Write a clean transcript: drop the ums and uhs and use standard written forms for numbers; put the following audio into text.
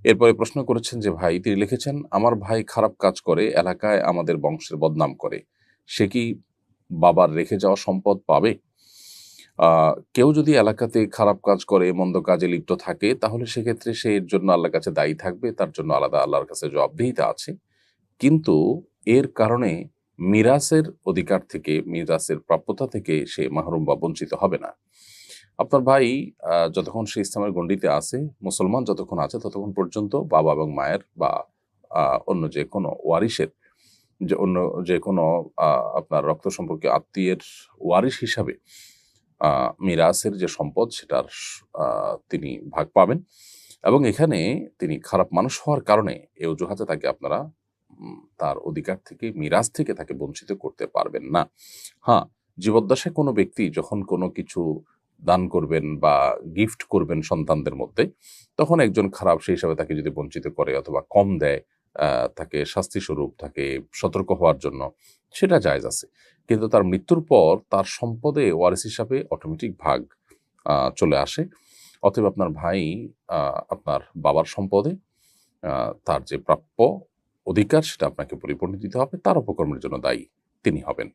এরপরে প্রশ্ন করেছেন যে ভাই, তিনি লিখেছেন, আমার ভাই খারাপ কাজ করে এলাকায় আমাদের বংশের বদনাম করে। সে কি বাবার রেখে যাওয়া সম্পদ পাবে? কেউ যদি এলাকাতে খারাপ কাজ করে, মন্দ কাজে লিপ্ত থাকে, তাহলে সেক্ষেত্রে সে এর জন্য আল্লাহর কাছে দায়ী থাকবে। তার জন্য আলাদা আল্লাহর কাছে জবাবদিহিতা আছে। কিন্তু এর কারণে মিরাসের অধিকার থেকে, মিরাসের প্রাপ্যতা থেকে সে মাহরুম বা বঞ্চিত হবে না। আপনার ভাই যতক্ষণ সে ইসলামের গণ্ডিতে আছে, মুসলমান যতক্ষণ আছে, ততক্ষণ পর্যন্ত বাবা এবং মায়ের বা অন্য যেকোনো ওয়ারিশের অন্য যেকোনো আপনার রক্ত সম্পর্কে আত্মীয়ের ওয়ারিশ হিসাবে মিরাসের যে সম্পদ সেটার তিনি ভাগ পাবেন। এবং এখানে তিনি খারাপ মানুষ হওয়ার কারণে এ অজুহাতে তাকে আপনারা তার অধিকার থেকে, মিরাস থেকে তাকে বঞ্চিত করতে পারবেন না। হ্যাঁ, জীবদ্দশায় কোনো ব্যক্তি যখন কোনো কিছু দান করবেন বা গিফট করবেন সন্তানদের মধ্যে, তখন একজন খারাপ সেই হিসাবে তাকে যদি বঞ্চিত করে অথবা কম দেয়, তাকে শাস্তিস্বরূপ, তাকে সতর্ক হওয়ার জন্য, সেটা জায়েজ আছে। কিন্তু তার মৃত্যুর পর তার সম্পদে ওয়ারিস হিসাবে অটোমেটিক ভাগ চলে আসে। অতএব আপনার ভাই আপনার বাবার সম্পদে তার যে প্রাপ্য অধিকার সেটা আপনাকে পরিপূর্ণ দিতে হবে। তার অপকর্মের জন্য দায়ী তিনি হবেন।